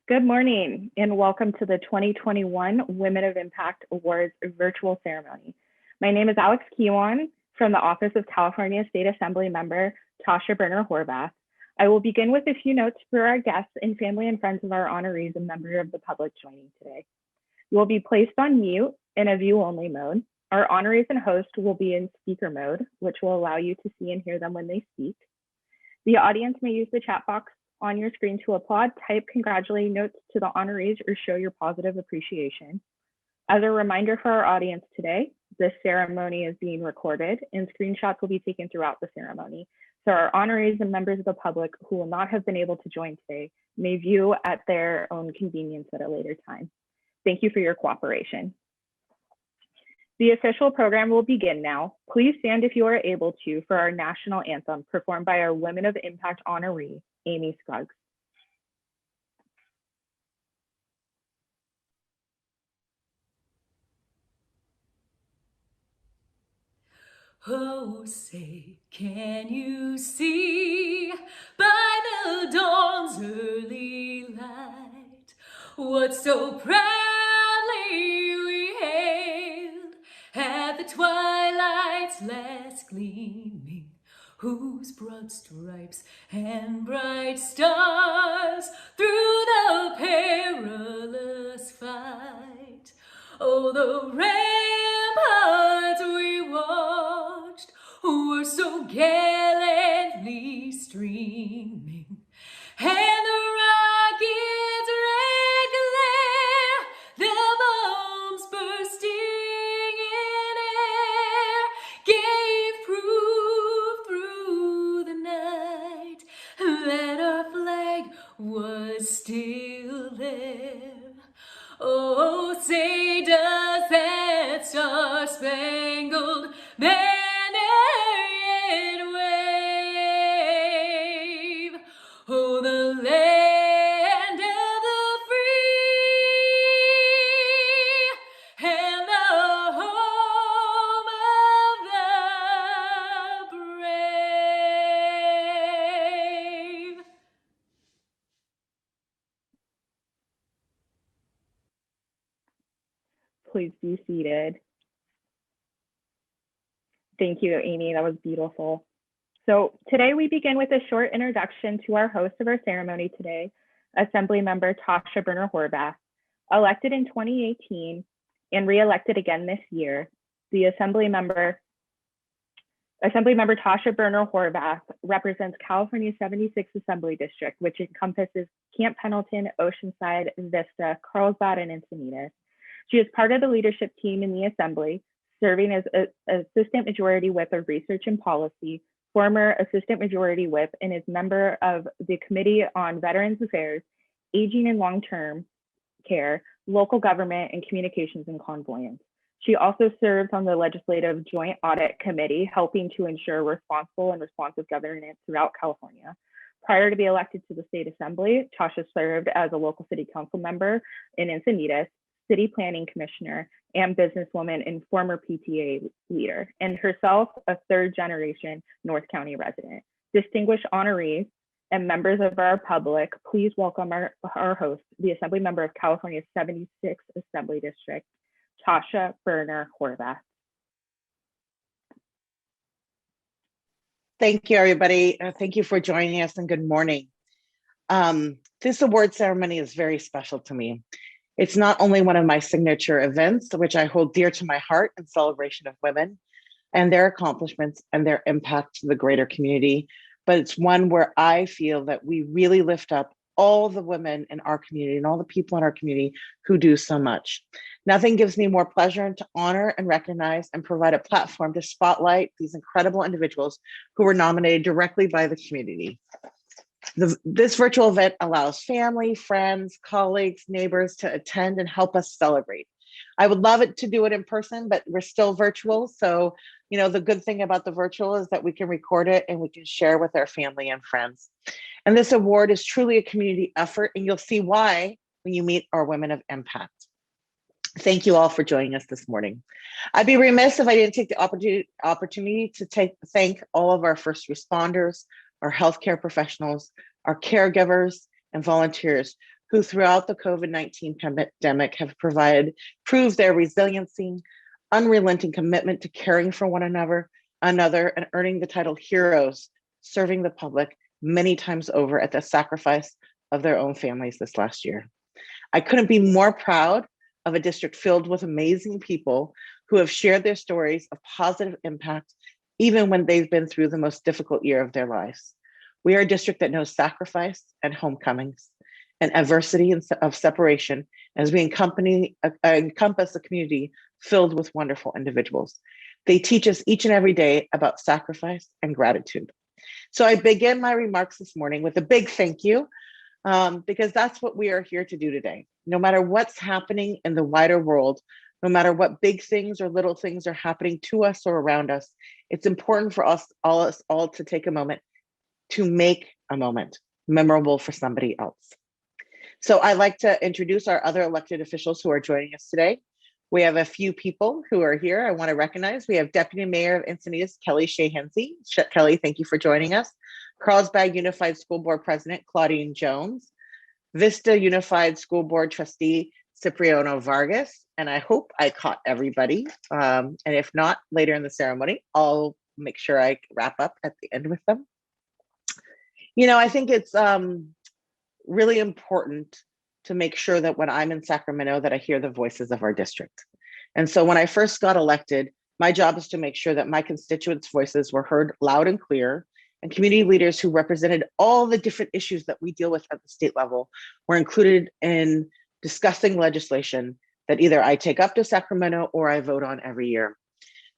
Good morning and welcome to the 2021 Women of Impact Awards virtual ceremony. My name is Alex Kiwan from the Office of California State Assembly member Tasha Horvath. I will begin with a few notes for our guests and family and friends of our honorees and members of the public joining today. You will be placed on mute in a view-only mode. Our honorees and host will be in speaker mode, which will allow you to see and hear them when they speak. The audience may use the chat box on your screen to applaud, type congratulating notes to the honorees, or show your positive appreciation. As a reminder for our audience today, this ceremony is being recorded and screenshots will be taken throughout the ceremony. So our honorees and members of the public who will not have been able to join today may view at their own convenience at a later time. Thank you for your cooperation. The official program will begin now. Please stand if you are able to for our national anthem performed by our Women of Impact honoree, Amy Scruggs. Oh, say, can you see by the dawn's early light what so proudly we hailed at the twilight's last gleaming, whose broad stripes and bright stars through the perilous fight, oh, the ramparts we watched were so gallantly streaming, and the rocket's red glare, the bombs bursting in air, gave proof through the night that our flag was still there. Oh, say does that star-spangled banner yet wave? Oh, the land of the free and the home of the brave. Please be seated. Thank you, Amy. That was beautiful. So today we begin with a short introduction to our host of our ceremony today, Assembly Member Tasha Horvath. Elected in 2018 and re-elected again this year, the Assembly Member Tasha Horvath represents California's 76th Assembly District, which encompasses Camp Pendleton, Oceanside, Vista, Carlsbad, and Encinitas. She is part of the leadership team in the Assembly, serving as Assistant Majority Whip of Research and Policy, former Assistant Majority Whip, and is member of the Committee on Veterans Affairs, Aging and Long-Term Care, Local Government, and Communications and Convoyance. She also serves on the Legislative Joint Audit Committee, helping to ensure responsible and responsive governance throughout California. Prior to being elected to the State Assembly, Tasha served as a local city council member in Encinitas, City Planning Commissioner, and businesswoman and former PTA leader, and herself a third-generation North County resident. Distinguished honorees and members of our public, please welcome our host, the Assembly Member of California's 76th Assembly District, Tasha Horvath. Thank you, everybody. Thank you for joining us, and good morning. This award ceremony is very special to me. It's not only one of my signature events, which I hold dear to my heart in celebration of women and their accomplishments and their impact to the greater community, but it's one where I feel that we really lift up all the women in our community and all the people in our community who do so much. Nothing gives me more pleasure to honor and recognize and provide a platform to spotlight these incredible individuals who were nominated directly by the community. This virtual event allows family, friends, colleagues, neighbors to attend and help us celebrate. I would love it to do it in person, but we're still virtual. So, the good thing about the virtual is that we can record it and we can share with our family and friends. And this award is truly a community effort, and you'll see why when you meet our Women of Impact. Thank you all for joining us this morning. I'd be remiss if I didn't take the opportunity to thank all of our first responders, our healthcare professionals, our caregivers, and volunteers who throughout the COVID-19 pandemic have proved their resiliency, unrelenting commitment to caring for one another, and earning the title heroes, serving the public many times over at the sacrifice of their own families this last year. I couldn't be more proud of a district filled with amazing people who have shared their stories of positive impact, even when they've been through the most difficult year of their lives. We are a district that knows sacrifice and homecomings and adversity and of separation as we encompass a community filled with wonderful individuals. They teach us each and every day about sacrifice and gratitude. So I begin my remarks this morning with a big thank you, because that's what we are here to do today. No matter what's happening in the wider world, no matter what big things or little things are happening to us or around us, it's important for us all to take a moment to make a moment memorable for somebody else. So I'd like to introduce our other elected officials who are joining us today. We have a few people who are here I want to recognize. We have Deputy Mayor of Encinitas, Kelly Shea-Hensey. Kelly, thank you for joining us. Carlsbad Unified School Board President, Claudine Jones. Vista Unified School Board Trustee, Cipriano Vargas. And I hope I caught everybody. And if not, later in the ceremony, I'll make sure I wrap up at the end with them. You know, I think it's really important to make sure that when I'm in Sacramento that I hear the voices of our district. And so when I first got elected, my job is to make sure that my constituents' voices were heard loud and clear, and community leaders who represented all the different issues that we deal with at the state level were included in discussing legislation that either I take up to Sacramento or I vote on every year.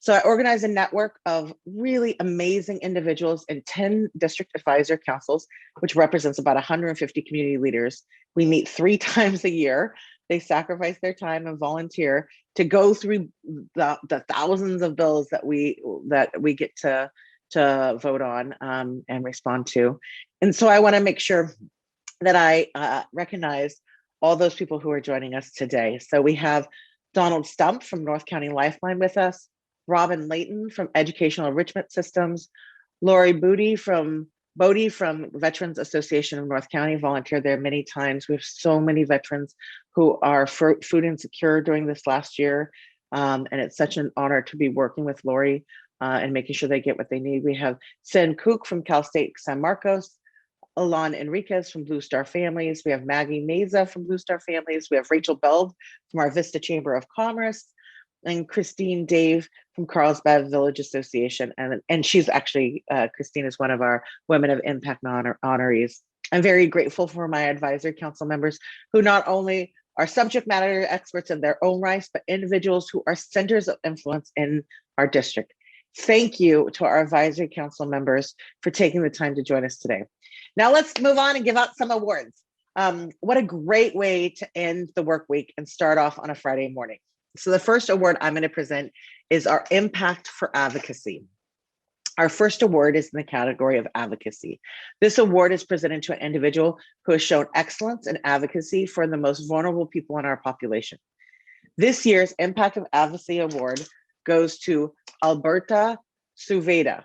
So I organize a network of really amazing individuals in 10 district advisor councils, which represents about 150 community leaders. We meet 3 times a year. They sacrifice their time and volunteer to go through the thousands of bills that we get to vote on and respond to. And so I want to make sure that I recognize all those people who are joining us today. So we have Donald Stump from North County Lifeline with us, Robin Layton from Educational Enrichment Systems, Lori Bodie from Veterans Association of North County, volunteered there many times. We have so many veterans who are food insecure during this last year. And it's such an honor to be working with Lori and making sure they get what they need. We have Sen Kook from Cal State San Marcos, Alon Enriquez from Blue Star Families. We have Maggie Meza from Blue Star Families. We have Rachel Beld from our Vista Chamber of Commerce, and Christine Dave from Carlsbad Village Association. And she's actually, Christine is one of our Women of Impact honorees. I'm very grateful for my advisory council members who not only are subject matter experts in their own rights, but individuals who are centers of influence in our district. Thank you to our advisory council members for taking the time to join us today. Now let's move on and give out some awards. What a great way to end the work week and start off on a Friday morning. So the first award I'm going to present is our Impact for Advocacy. Our first award is in the category of advocacy. This award is presented to an individual who has shown excellence in advocacy for the most vulnerable people in our population. This year's Impact of Advocacy Award goes to Alberta Suvedra,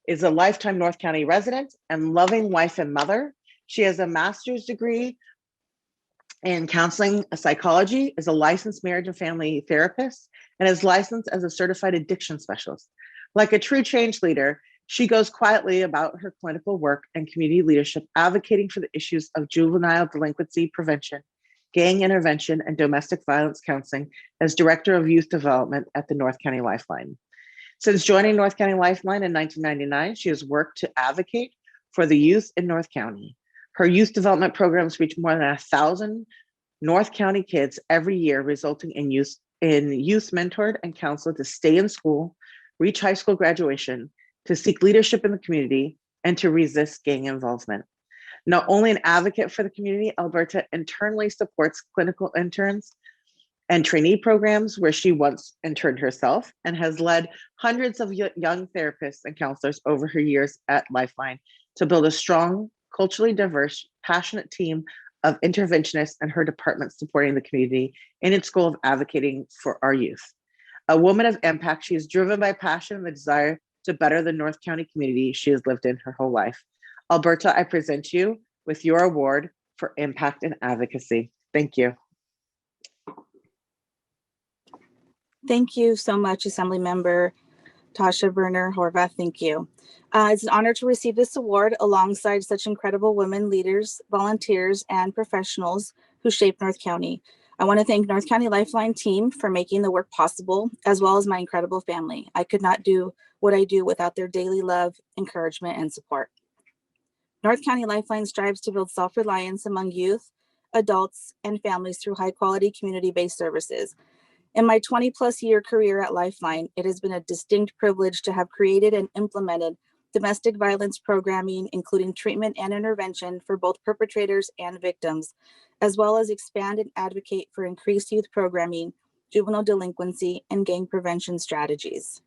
is a lifetime North County resident and loving wife and mother. She has a master's degree in counseling psychology, is a licensed marriage and family therapist, and is licensed as a certified addiction specialist. Like a true change leader, she goes quietly about her clinical work and community leadership, advocating for the issues of juvenile delinquency prevention, gang intervention, and domestic violence counseling as Director of Youth Development at the North County Lifeline. Since joining North County Lifeline in 1999, she has worked to advocate for the youth in North County. Her youth development programs reach more than 1,000 North County kids every year, resulting in youth mentored and counseled to stay in school, reach high school graduation, to seek leadership in the community, and to resist gang involvement. Not only an advocate for the community, Alberta internally supports clinical interns and trainee programs where she once interned herself, and has led hundreds of young therapists and counselors over her years at Lifeline to build a strong, culturally diverse, passionate team of interventionists and her department supporting the community in its goal of advocating for our youth. A woman of impact, she is driven by passion and the desire to better the North County community she has lived in her whole life. Alberta, I present you with your award for Impact and Advocacy. Thank you. Thank you so much, Assemblymember Tasha Berner Horvath. Thank you. It's an honor to receive this award alongside such incredible women leaders, volunteers, and professionals who shape North County. I want to thank North County Lifeline team for making the work possible, as well as my incredible family. I could not do what I do without their daily love, encouragement, and support. North County Lifeline strives to build self-reliance among youth, adults, and families through high-quality community-based services. In my 20-plus year career at Lifeline, it has been a distinct privilege to have created and implemented domestic violence programming, including treatment and intervention for both perpetrators and victims, as well as expand and advocate for increased youth programming, juvenile delinquency, and gang prevention strategies.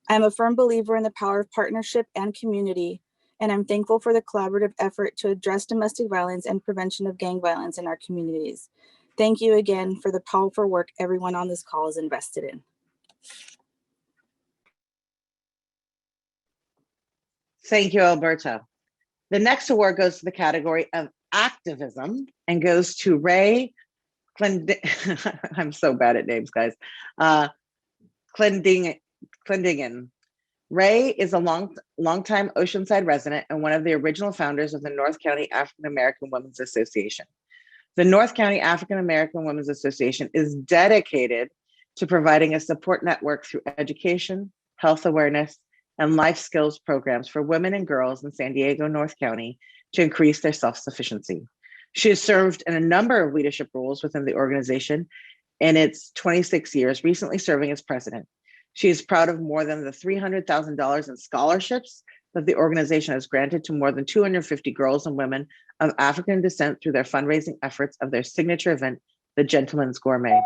I am a firm believer in the power of partnership and community, and I'm thankful for the collaborative effort to address domestic violence and prevention of gang violence in our communities. Thank you again for the powerful work everyone on this call is invested in. Thank you, Alberta. The next award goes to the category of activism and goes to Rey Clinton. I'm so bad at names, guys. Clinton. Rey is a longtime Oceanside resident and one of the original founders of the North County African American Women's Association. The North County African American Women's Association is dedicated to providing a support network through education, health awareness, and life skills programs for women and girls in San Diego, North County to increase their self-sufficiency. She has served in a number of leadership roles within the organization in its 26 years, recently serving as president. She is proud of more than the $300,000 in scholarships that the organization has granted to more than 250 girls and women of African descent through their fundraising efforts of their signature event, the Gentleman's Gourmet.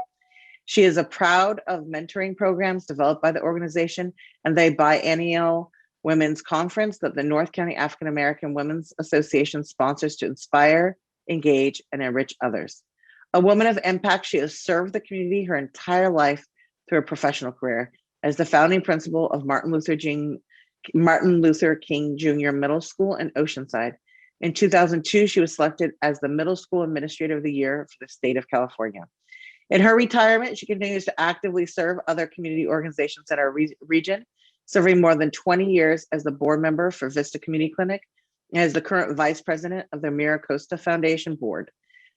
She is proud of mentoring programs developed by the organization and the biennial women's conference that the North County African American Women's Association sponsors to inspire, engage, and enrich others. A woman of impact, she has served the community her entire life through a professional career as the founding principal of Martin Luther King Jr. Middle School in Oceanside. In 2002, she was selected as the Middle School Administrator of the Year for the state of California. In her retirement, she continues to actively serve other community organizations in our region, serving more than 20 years as the board member for Vista Community Clinic and as the current vice president of the Mira Costa Foundation Board.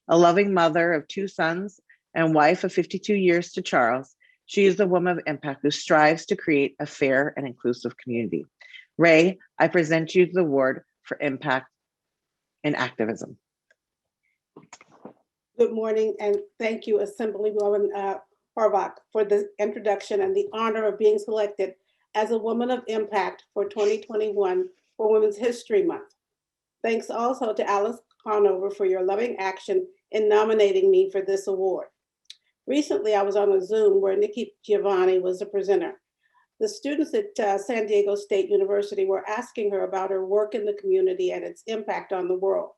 A loving mother of 2 sons and wife of 52 years to Charles, she is the woman of impact who strives to create a fair and inclusive community. Rey, I present you the award for impact and activism. Good morning, and thank you, Assemblywoman Horvath, for the introduction and the honor of being selected as a Woman of Impact for 2021 for Women's History Month. Thanks also to Alice Conover for your loving action in nominating me for this award. Recently, I was on a Zoom where Nikki Giovanni was the presenter. The students at San Diego State University were asking her about her work in the community and its impact on the world.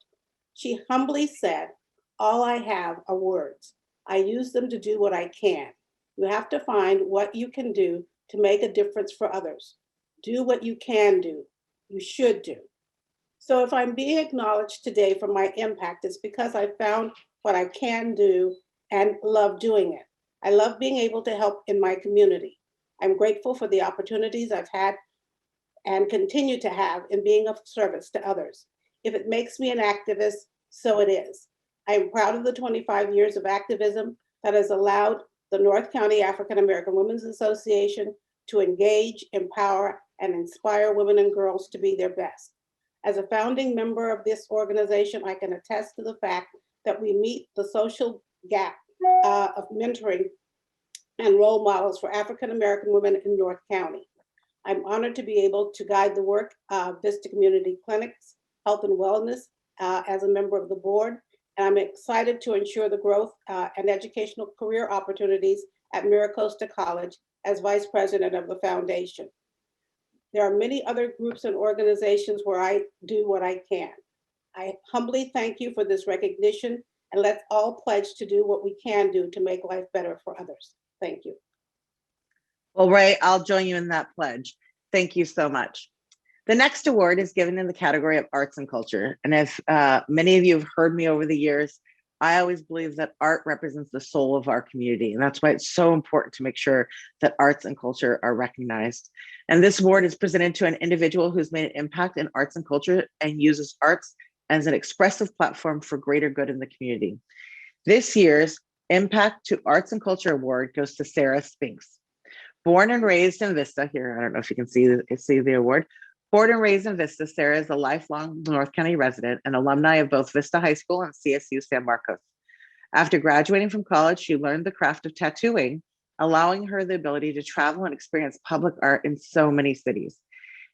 She humbly said, "All I have are words. I use them to do what I can. You have to find what you can do to make a difference for others. Do what you can do. You should do." So if I'm being acknowledged today for my impact, it's because I found what I can do and love doing it. I love being able to help in my community. I'm grateful for the opportunities I've had and continue to have in being of service to others. If it makes me an activist, so it is. I am proud of the 25 years of activism that has allowed the North County African American Women's Association to engage, empower, and inspire women and girls to be their best. As a founding member of this organization, I can attest to the fact that we meet the social gap of mentoring and role models for African American women in North County. I'm honored to be able to guide the work of Vista Community Clinics, Health and Wellness as a member of the board, and I'm excited to ensure the growth and educational career opportunities at Mira Costa College as vice president of the foundation. There are many other groups and organizations where I do what I can. I humbly thank you for this recognition, and let's all pledge to do what we can do to make life better for others. Thank you. Well, Rey, I'll join you in that pledge. Thank you so much. The next award is given in the category of arts and culture. And if many of you have heard me over the years, I always believe that art represents the soul of our community. And that's why it's so important to make sure that arts and culture are recognized. And this award is presented to an individual who's made an impact in arts and culture and uses arts as an expressive platform for greater good in the community. This year's Impact to Arts and Culture Award goes to Sarah Spinks. Born and raised in Vista, here, I don't know if you can see the award. Born and raised in Vista, Sarah is a lifelong North County resident and alumni of both Vista High School and CSU San Marcos. After graduating from college, she learned the craft of tattooing, allowing her the ability to travel and experience public art in so many cities.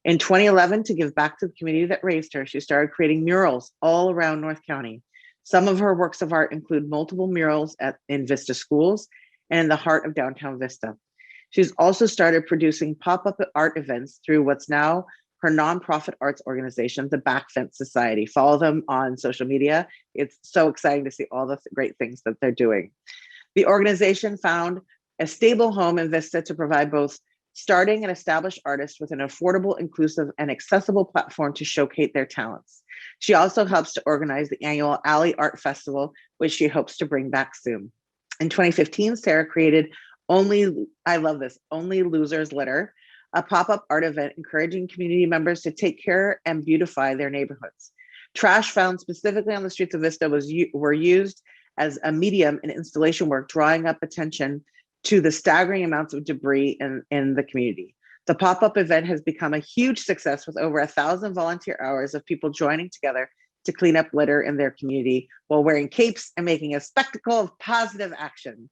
In 2011, to give back to the community that raised her, she started creating murals all around North County. Some of her works of art include multiple murals in Vista schools and in the heart of downtown Vista. She's also started producing pop-up art events through what's now her nonprofit arts organization, the Back Fence Society. Follow them on social media. It's so exciting to see all the great things that they're doing. The organization found a stable home in Vista to provide both starting and established artists with an affordable, inclusive, and accessible platform to showcase their talents. She also helps to organize the annual Alley Art Festival, which she hopes to bring back soon. In 2015, Sarah created Only Losers Litter, a pop-up art event encouraging community members to take care and beautify their neighborhoods. Trash found specifically on the streets of Vista were used as a medium in installation work, drawing up attention to the staggering amounts of debris in the community. The pop-up event has become a huge success with over 1,000 volunteer hours of people joining together to clean up litter in their community while wearing capes and making a spectacle of positive action.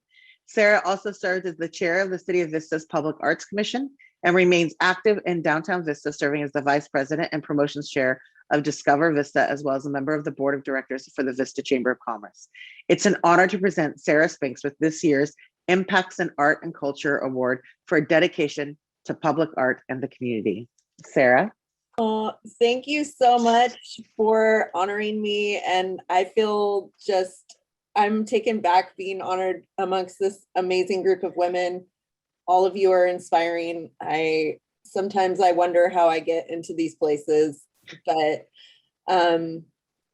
Sarah also serves as the chair of the City of Vista's Public Arts Commission and remains active in downtown Vista, serving as the vice president and promotions chair of Discover Vista, as well as a member of the board of directors for the Vista Chamber of Commerce. It's an honor to present Sarah Spinks with this year's Impacts in Art and Culture Award for dedication to public art and the community. Sarah? Thank you so much for honoring me. And I feel I'm taken back being honored amongst this amazing group of women. All of you are inspiring. Sometimes I wonder how I get into these places, but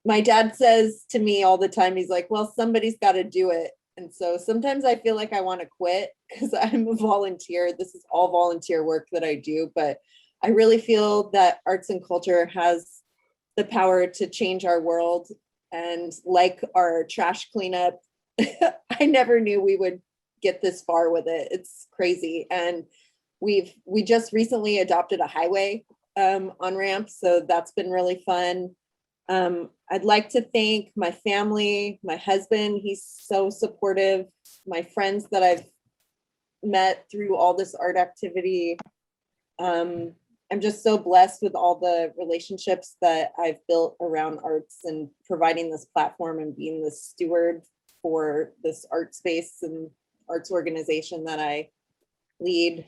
my dad says to me all the time, he's like, well, somebody's got to do it. And so sometimes I feel like I want to quit because I'm a volunteer. This is all volunteer work that I do, but I really feel that arts and culture has the power to change our world. And like our trash cleanup, I never knew we would get this far with it. It's crazy. And we just recently adopted a highway on ramp. So that's been really fun. I'd like to thank my family, my husband, he's so supportive, my friends that I've met through all this art activity. I'm just so blessed with all the relationships that I've built around arts and providing this platform and being the steward for this art space and arts organization that I lead.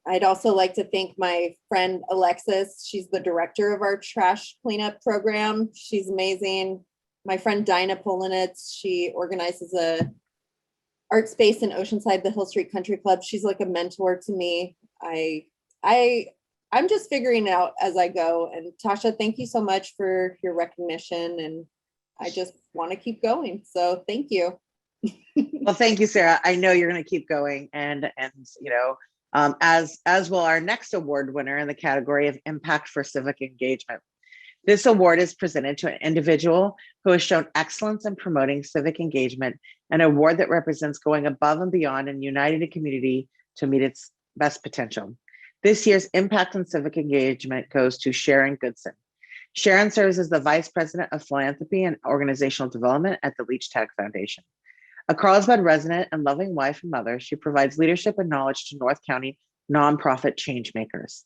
I'd also like to thank my friend Alexis. She's the director of our trash cleanup program. She's amazing. My friend Dinah Polinitz, she organizes a art space in Oceanside, the Hill Street Country Club. She's like a mentor to me. I'm just figuring it out as I go. And Tasha, thank you so much for your recognition. And I just want to keep going. So thank you. Well, thank you, Sarah. I know you're going to keep going, and you know, as will our next award winner in the category of Impact for Civic Engagement. This award is presented to an individual who has shown excellence in promoting civic engagement, an award that represents going above and beyond and uniting a community to meet its best potential. This year's Impact on Civic Engagement goes to Sharon Goodson. Sharon serves as the Vice President of Philanthropy and Organizational Development at the Leach Tag Foundation. A Carlsbad resident and loving wife and mother, she provides leadership and knowledge to North County nonprofit change makers.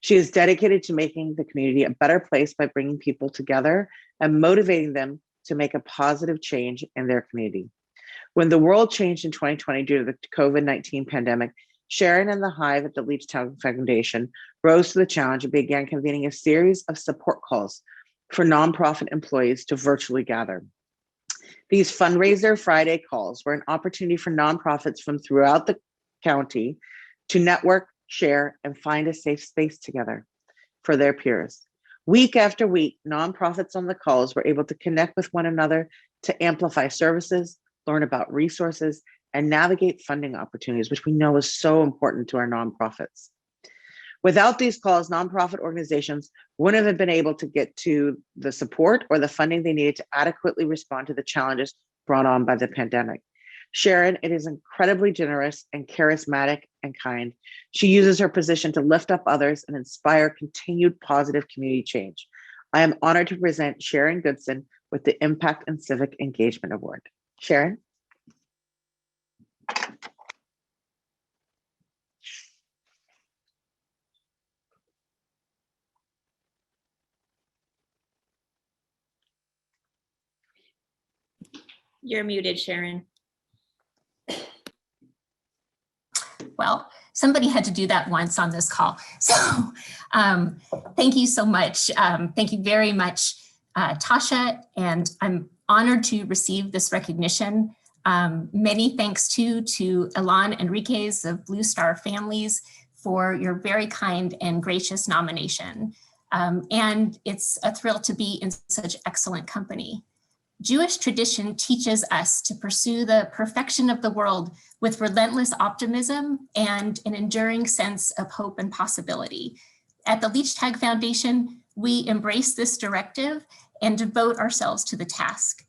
She is dedicated to making the community a better place by bringing people together and motivating them to make a positive change in their community. When the world changed in 2020 due to the COVID-19 pandemic, Sharon and the Hive at the Leach Tag Foundation rose to the challenge and began convening a series of support calls for nonprofit employees to virtually gather. These Fundraiser Friday calls were an opportunity for nonprofits from throughout the county to network, share, and find a safe space together for their peers. Week after week, nonprofits on the calls were able to connect with one another to amplify services, learn about resources, and navigate funding opportunities, which we know is so important to our nonprofits. Without these calls, nonprofit organizations wouldn't have been able to get to the support or the funding they needed to adequately respond to the challenges brought on by the pandemic. Sharon, it is incredibly generous and charismatic and kind. She uses her position to lift up others and inspire continued positive community change. I am honored to present Sharon Goodson with the Impact and Civic Engagement Award. Sharon? You're muted, Sharon. Well, somebody had to do that once on this call. So thank you so much. Thank you very much, Tasha, and I'm honored to receive this recognition. Many thanks to Elan Enriquez of Blue Star Families for your very kind and gracious nomination. And it's a thrill to be in such excellent company. Jewish tradition teaches us to pursue the perfection of the world with relentless optimism and an enduring sense of hope and possibility. At the Leach-Tag Foundation, we embrace this directive and devote ourselves to the task.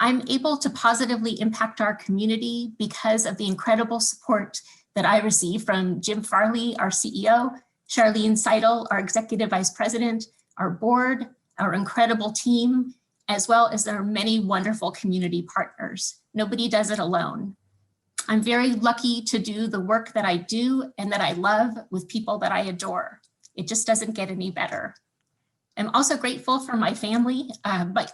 I'm able to positively impact our community because of the incredible support that I receive from Jim Farley, our CEO, Charlene Seidel, our Executive Vice President, our board, our incredible team, as well as our many wonderful community partners. Nobody does it alone. I'm very lucky to do the work that I do and that I love with people that I adore. It just doesn't get any better. I'm also grateful for my family. My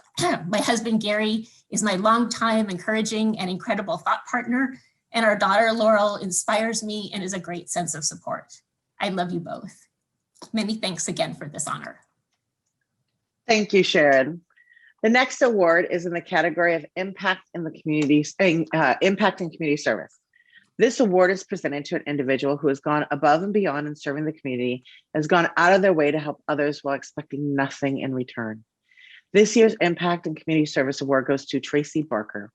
husband, Gary, is my longtime encouraging and incredible thought partner, and our daughter, Laurel, inspires me and is a great sense of support. I love you both. Many thanks again for this honor. Thank you, Sharon. The next award is in the category of impact in the community, impact in community service. This award is presented to an individual who has gone above and beyond in serving the community, has gone out of their way to help others while expecting nothing in return. This year's Impact and Community Service Award goes to Tracy Barker.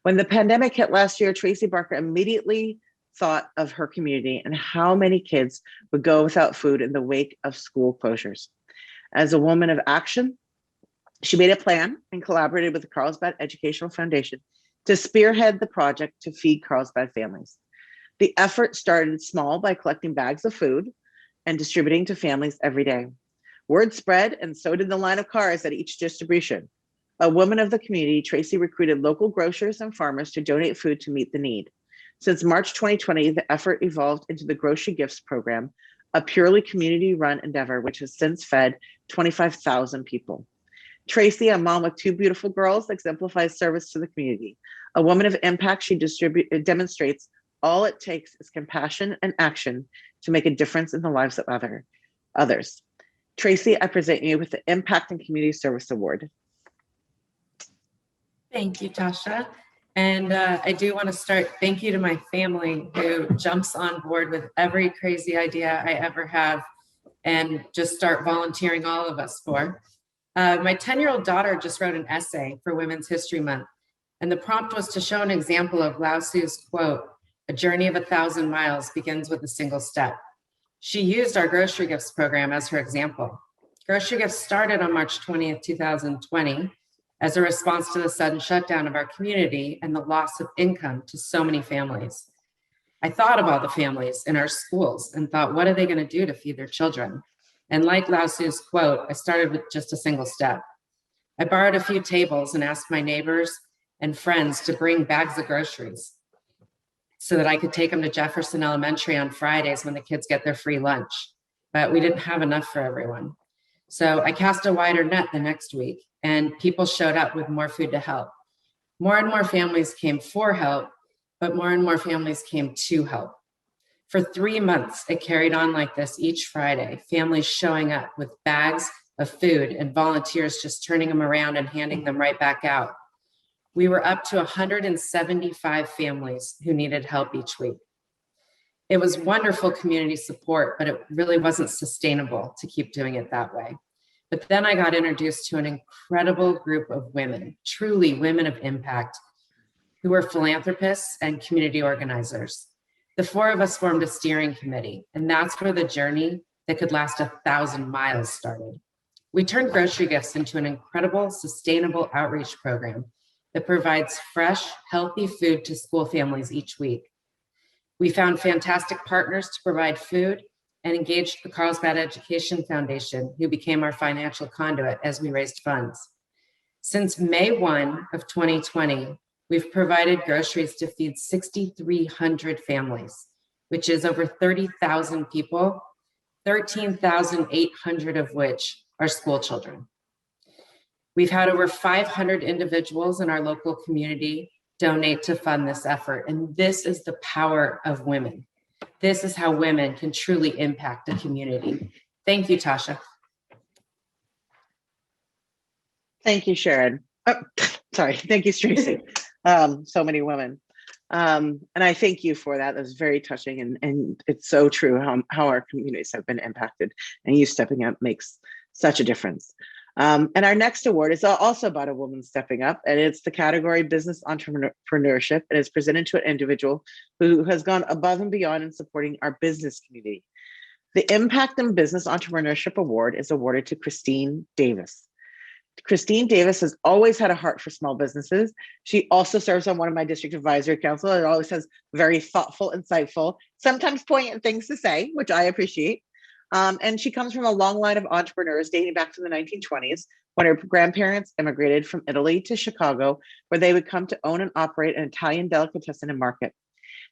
When the pandemic hit last year, Tracy Barker immediately thought of her community and how many kids would go without food in the wake of school closures. As a woman of action, she made a plan and collaborated with the Carlsbad Educational Foundation to spearhead the project to feed Carlsbad families. The effort started small by collecting bags of food and distributing to families every day. Word spread, and so did the line of cars at each distribution. A woman of the community, Tracy recruited local grocers and farmers to donate food to meet the need. Since March 2020, the effort evolved into the Grocery Gifts Program, a purely community-run endeavor, which has since fed 25,000 people. Tracy, a mom with two beautiful girls, exemplifies service to the community. A woman of impact, she demonstrates all it takes is compassion and action to make a difference in the lives of others. Tracy, I present you with the Impact and Community Service Award. Thank you, Tasha. And I do want to start, thank you to my family who jumps on board with every crazy idea I ever have and just start volunteering all of us for. My 10-year-old daughter just wrote an essay for Women's History Month, and the prompt was to show an example of Lao Tzu's quote, "A journey of 1,000 miles begins with a single step." She used our grocery gifts program as her example. Grocery gifts started on March 20th, 2020, as a response to the sudden shutdown of our community and the loss of income to so many families. I thought of all the families in our schools and thought, what are they going to do to feed their children? And like Lao Tzu's quote, I started with just a single step. I borrowed a few tables and asked my neighbors and friends to bring bags of groceries so that I could take them to Jefferson Elementary on Fridays when the kids get their free lunch. But we didn't have enough for everyone. So I cast a wider net the next week, and people showed up with more food to help. More and more families came for help, but more and more families came to help. For 3 months, it carried on like this each Friday, families showing up with bags of food and volunteers just turning them around and handing them right back out. We were up to 175 families who needed help each week. It was wonderful community support, but it really wasn't sustainable to keep doing it that way. But then I got introduced to an incredible group of women, truly women of impact, who were philanthropists and community organizers. The four of us formed a steering committee, and that's where the journey that could last 1,000 miles started. We turned grocery gifts into an incredible, sustainable outreach program that provides fresh, healthy food to school families each week. We found fantastic partners to provide food and engaged the Carlsbad Education Foundation, who became our financial conduit as we raised funds. Since May 1 of 2020, we've provided groceries to feed 6,300 families, which is over 30,000 people, 13,800 of which are school children. We've had over 500 individuals in our local community donate to fund this effort, and this is the power of women. This is how women can truly impact a community. Thank you, Tasha. Thank you, Sharon. Oh, sorry, thank you, Tracy. So many women. And I thank you for that. That was very touching, and it's so true how our communities have been impacted, and you stepping up makes such a difference. And our next award is also about a woman stepping up, and it's the category Business Entrepreneurship, and it's presented to an individual who has gone above and beyond in supporting our business community. The Impact in Business Entrepreneurship Award is awarded to Christine Davis. Christine Davis has always had a heart for small businesses. She also serves on one of my district advisory council and always has very thoughtful, insightful, sometimes poignant things to say, which I appreciate. And she comes from a long line of entrepreneurs dating back to the 1920s, when her grandparents immigrated from Italy to Chicago, where they would come to own and operate an Italian delicatessen and market.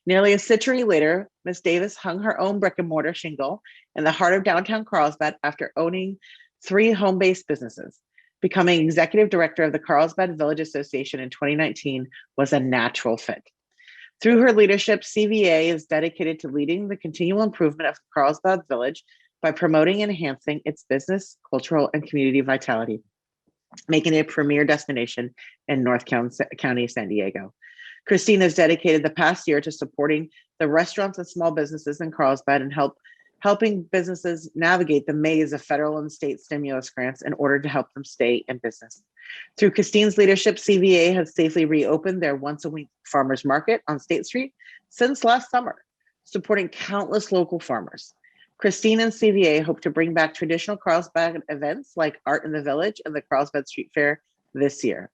Nearly a century later, Ms. Davis hung her own brick and mortar shingle in the heart of downtown Carlsbad after owning 3 home-based businesses. Becoming executive director of the Carlsbad Village Association in 2019 was a natural fit. Through her leadership, CVA is dedicated to leading the continual improvement of Carlsbad Village by promoting and enhancing its business, cultural, and community vitality, making it a premier destination in North County, San Diego. Christine has dedicated the past year to supporting the restaurants and small businesses in Carlsbad and helping businesses navigate the maze of federal and state stimulus grants in order to help them stay in business. Through Christine's leadership, CVA has safely reopened their once-a-week farmers market on State Street since last summer, supporting countless local farmers. Christine and CVA hope to bring back traditional Carlsbad events like Art in the Village and the Carlsbad Street Fair this year.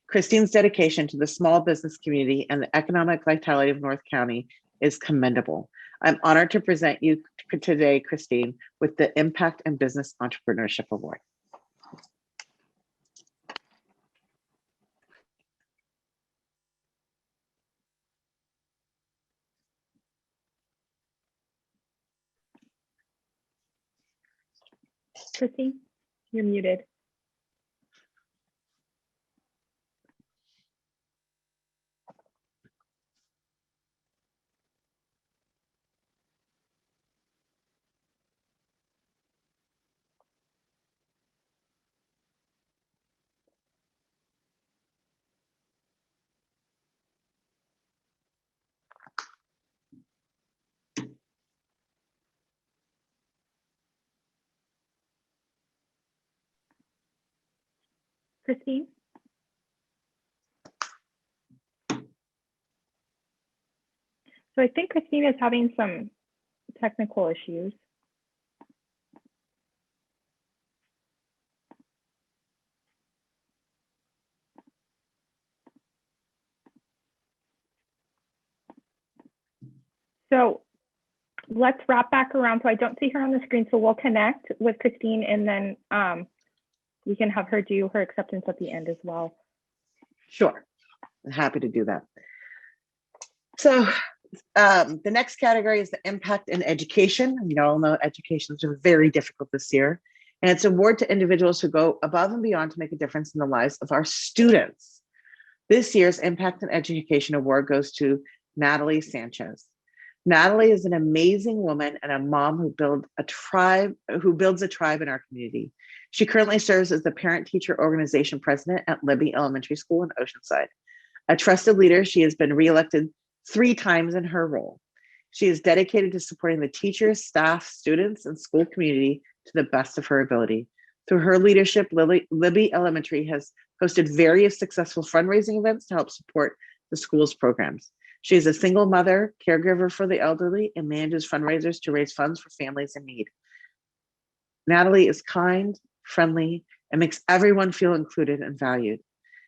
Christine's dedication to the small business community and the economic vitality of North County is commendable. I'm honored to present you today, Christine, with the Impact and Business Entrepreneurship Award. Christine, you're muted. Christine? So I think Christine is having some technical issues. So let's wrap back around. So I don't see her on the screen, so we'll connect with Christine, and then we can have her do her acceptance at the end as well. Sure, I'm happy to do that. So the next category is the Impact in Education. You all know education has been very difficult this year, and it's an award to individuals who go above and beyond to make a difference in the lives of our students. This year's Impact in Education Award goes to Natalie Sanchez. Natalie is an amazing woman and a mom who builds a tribe in our community. She currently serves as the parent-teacher organization president at Libby Elementary School in Oceanside. A trusted leader, she has been reelected 3 times in her role. She is dedicated to supporting the teachers, staff, students, and school community to the best of her ability. Through her leadership, Libby Elementary has hosted various successful fundraising events to help support the school's programs. She is a single mother, caregiver for the elderly, and manages fundraisers to raise funds for families in need. Natalie is kind, friendly, and makes everyone feel included and valued.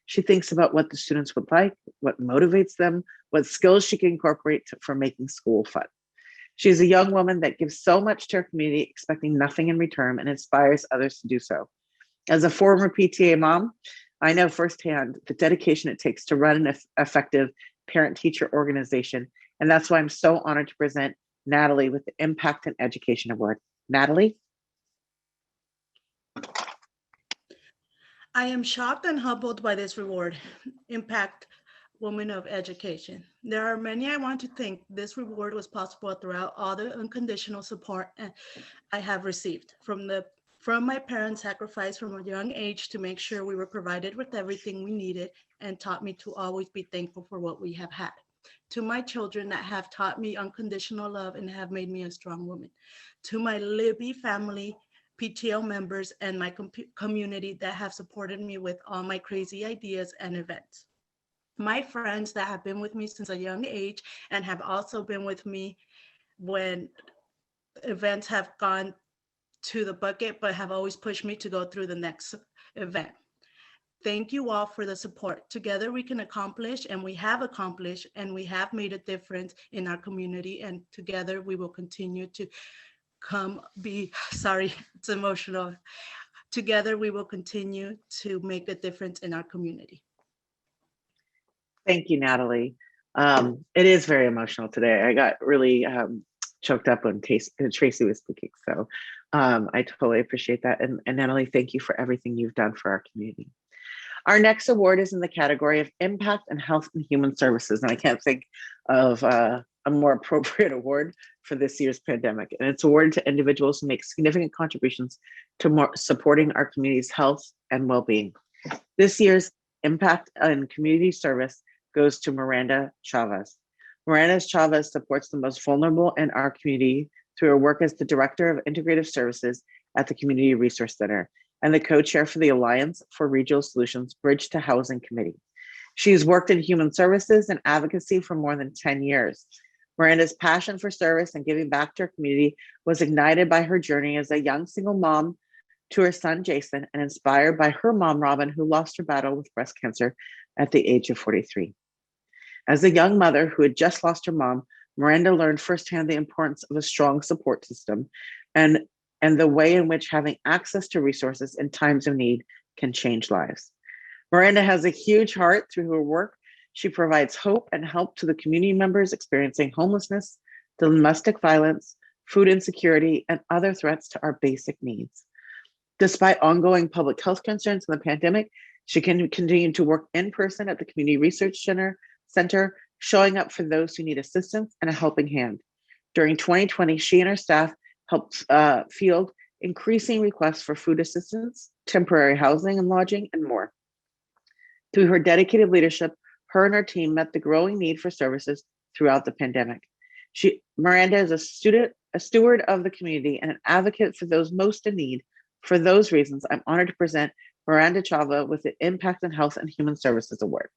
She thinks about what the students would like, what motivates them, what skills she can incorporate for making school fun. She's a young woman that gives so much to her community, expecting nothing in return, and inspires others to do so. As a former PTA mom, I know firsthand the dedication it takes to run an effective parent-teacher organization, and that's why I'm so honored to present Natalie with the Impact and Education Award. Natalie? I am shocked and humbled by this reward, Impact Women of Education. There are many I want to thank. This reward was possible throughout all the unconditional support I have received from my parents' sacrifice from a young age to make sure we were provided with everything we needed and taught me to always be thankful for what we have had. To my children that have taught me unconditional love and have made me a strong woman. To my Libby family, PTO members, and my community that have supported me with all my crazy ideas and events. My friends that have been with me since a young age and have also been with me when events have gone to the bucket, but have always pushed me to go through the next event. Thank you all for the support. Together we can accomplish, and we have accomplished, and we have made a difference in our community, and together we will continue to it's emotional. Together we will continue to make a difference in our community. Thank you, Natalie. It is very emotional today. I got really choked up when Tracy was speaking, so I totally appreciate that. And Natalie, thank you for everything you've done for our community. Our next award is in the category of Impact and Health and Human Services, and I can't think of a more appropriate award for this year's pandemic. And it's awarded to individuals who make significant contributions to supporting our community's health and well-being. This year's Impact and Community Service goes to Miranda Chava. Miranda Chava supports the most vulnerable in our community through her work as the Director of Integrative Services at the Community Resource Center and the co-chair for the Alliance for Regional Solutions Bridge to Housing Committee. She's worked in human services and advocacy for more than 10 years. Miranda's passion for service and giving back to her community was ignited by her journey as a young single mom to her son, Jason, and inspired by her mom, Robin, who lost her battle with breast cancer at the age of 43. As a young mother who had just lost her mom, Miranda learned firsthand the importance of a strong support system and the way in which having access to resources in times of need can change lives. Miranda has a huge heart through her work. She provides hope and help to the community members experiencing homelessness, domestic violence, food insecurity, and other threats to our basic needs. Despite ongoing public health concerns in the pandemic, she can continue to work in person at the Community Research Center, showing up for those who need assistance and a helping hand. During 2020, she and her staff helped field increasing requests for food assistance, temporary housing and lodging, and more. Through her dedicated leadership, her and her team met the growing need for services throughout the pandemic. Miranda is a steward of the community and an advocate for those most in need. For those reasons, I'm honored to present Miranda Chava with the Impact on Health and Human Services Award.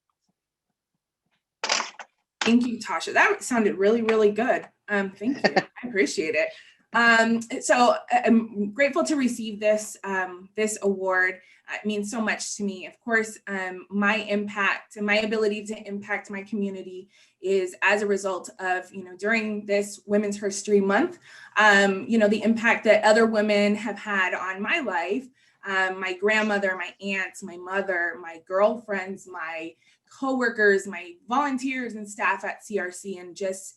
Thank you, Tasha. That sounded really, really good. Thank you. I appreciate it. So I'm grateful to receive this award. It means so much to me. Of course, my impact and my ability to impact my community is as a result of, during this Women's History Month, the impact that other women have had on my life, my grandmother, my aunts, my mother, my girlfriends, my coworkers, my volunteers and staff at CRC, and just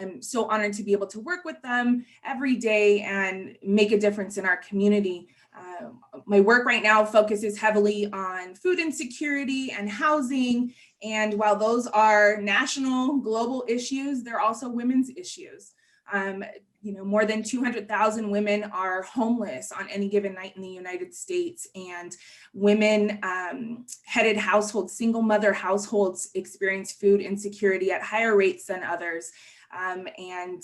I'm so honored to be able to work with them every day and make a difference in our community. My work right now focuses heavily on food insecurity and housing. And while those are national, global issues, they're also women's issues. More than 200,000 women are homeless on any given night in the United States, and women headed households, single mother households experience food insecurity at higher rates than others. And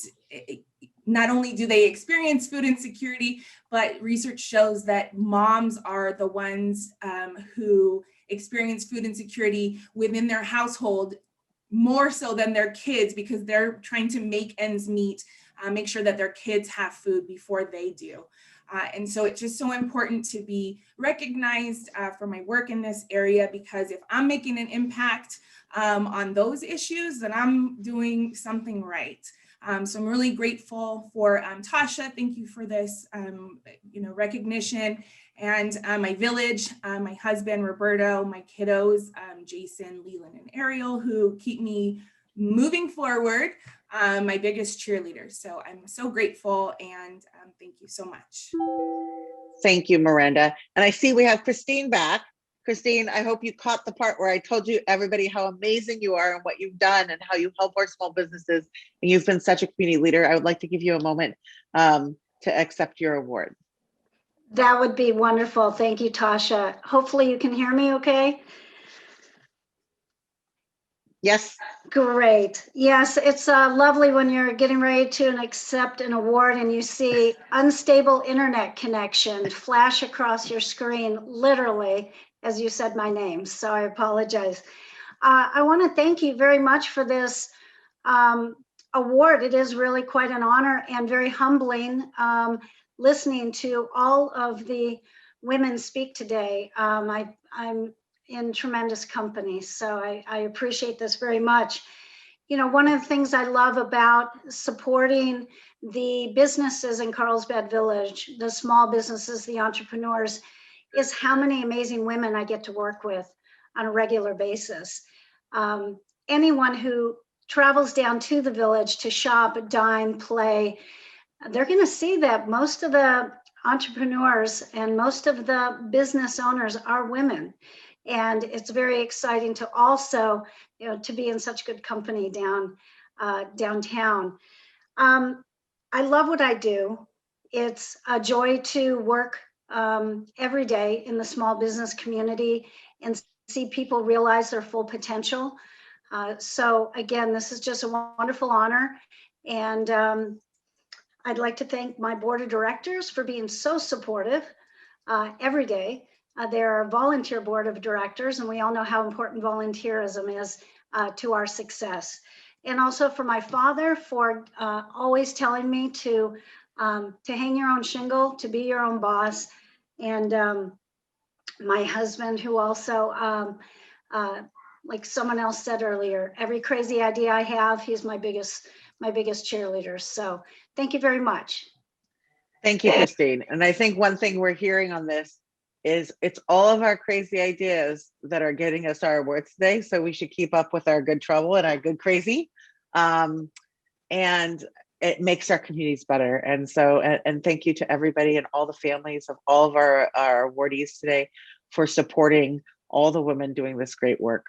not only do they experience food insecurity, but research shows that moms are the ones who experience food insecurity within their household more so than their kids, because they're trying to make ends meet, make sure that their kids have food before they do. And so it's just so important to be recognized for my work in this area, because if I'm making an impact on those issues, then I'm doing something right. So I'm really grateful for Tasha. Thank you for this, recognition. And my village, my husband, Roberto, my kiddos, Jason, Leland, and Ariel, who keep me moving forward, my biggest cheerleaders. So I'm so grateful, and thank you so much. Thank you, Miranda. And I see we have Christine back. Christine, I hope you caught the part where I told you everybody how amazing you are and what you've done and how you help our small businesses. And you've been such a community leader. I would like to give you a moment to accept your award. That would be wonderful. Thank you, Tasha. Hopefully you can hear me okay. Yes. Great. Yes, it's lovely when you're getting ready to accept an award and you see unstable internet connection flash across your screen, literally, as you said my name. So I apologize. I want to thank you very much for this award. It is really quite an honor and very humbling listening to all of the women speak today. I'm in tremendous company, so I appreciate this very much. You know, one of the things I love about supporting the businesses in Carlsbad Village, the small businesses, the entrepreneurs, is how many amazing women I get to work with on a regular basis. Anyone who travels down to the village to shop, dine, play, they're going to see that most of the entrepreneurs and most of the business owners are women. And it's very exciting to also, to be in such good company downtown. I love what I do. It's a joy to work every day in the small business community and see people realize their full potential. So again, this is just a wonderful honor. And I'd like to thank my board of directors for being so supportive every day. They're a volunteer board of directors, and we all know how important volunteerism is to our success. And also for my father for always telling me to hang your own shingle, to be your own boss. And my husband, who also, like someone else said earlier, every crazy idea I have, he's my biggest cheerleader. So thank you very much. Thank you, Christine. And I think one thing we're hearing on this is it's all of our crazy ideas that are getting us our awards today. So we should keep up with our good trouble and our good crazy. And it makes our communities better. And so, and thank you to everybody and all the families of all of our awardees today for supporting all the women doing this great work.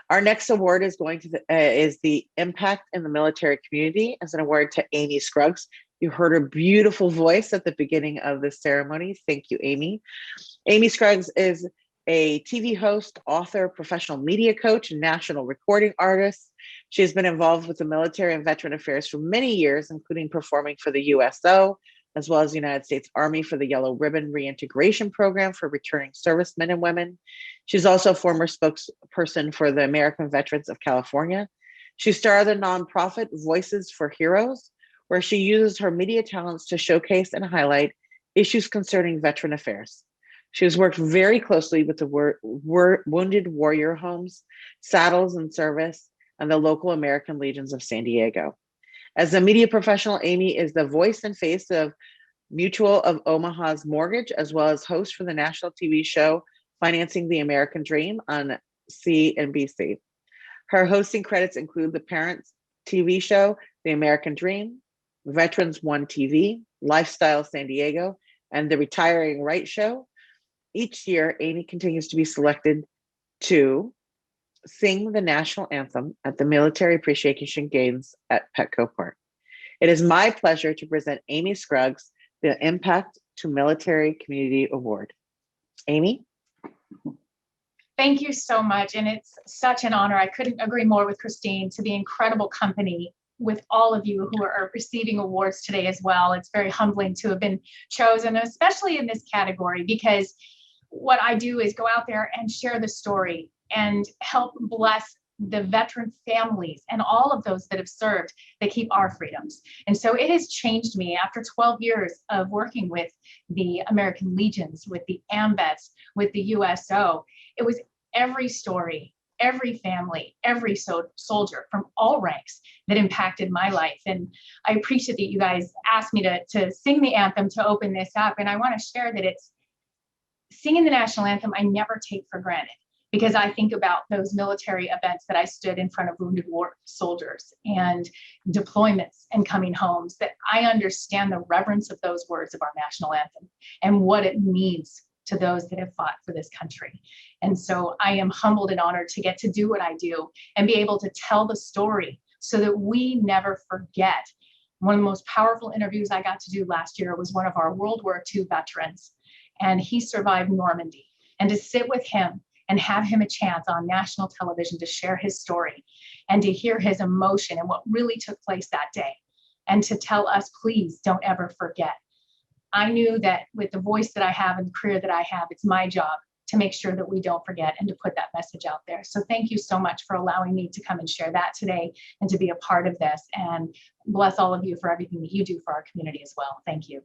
Our next award is going to is the Impact in the Military Community as an award to Amy Scruggs. You heard her beautiful voice at the beginning of this ceremony. Thank you, Amy. Amy Scruggs is a TV host, author, professional media coach, and national recording artist. She has been involved with the military and veteran affairs for many years, including performing for the USO, as well as the United States Army for the Yellow Ribbon Reintegration Program for returning servicemen and women. She's also a former spokesperson for the American Veterans of California. She started the nonprofit Voices for Heroes, where she uses her media talents to showcase and highlight issues concerning veteran affairs. She has worked very closely with the Wounded Warrior Homes, Saddles and Service, and the local American Legions of San Diego. As a media professional, Amy is the voice and face of Mutual of Omaha's Mortgage, as well as host for the national TV show Financing the American Dream on CNBC. Her hosting credits include the Parents TV show, The American Dream, Veterans One TV, Lifestyle San Diego, and The Retiring Right Show. Each year, Amy continues to be selected to sing the national anthem at the Military Appreciation Games at Petco Park. It is my pleasure to present Amy Scruggs the Impact to Military Community Award. Amy? Thank you so much. And it's such an honor. I couldn't agree more with Christine, to the incredible company with all of you who are receiving awards today as well. It's very humbling to have been chosen, especially in this category, because what I do is go out there and share the story and help bless the veteran families and all of those that have served that keep our freedoms. And so it has changed me after 12 years of working with the American Legions, with the AMVETS, with the USO. It was every story, every family, every soldier from all ranks that impacted my life. And I appreciate that you guys asked me to sing the anthem to open this up. And I want to share that it's singing the national anthem I never take for granted, because I think about those military events that I stood in front of wounded war soldiers and deployments and coming homes, that I understand the reverence of those words of our national anthem and what it means to those that have fought for this country. And so I am humbled and honored to get to do what I do and be able to tell the story so that we never forget. One of the most powerful interviews I got to do last year was one of our World War II veterans, and he survived Normandy. And to sit with him and have him a chance on national television to share his story and to hear his emotion and what really took place that day, and to tell us, please don't ever forget. I knew that with the voice that I have and the career that I have, it's my job to make sure that we don't forget and to put that message out there. So thank you so much for allowing me to come and share that today and to be a part of this, and bless all of you for everything that you do for our community as well. Thank you.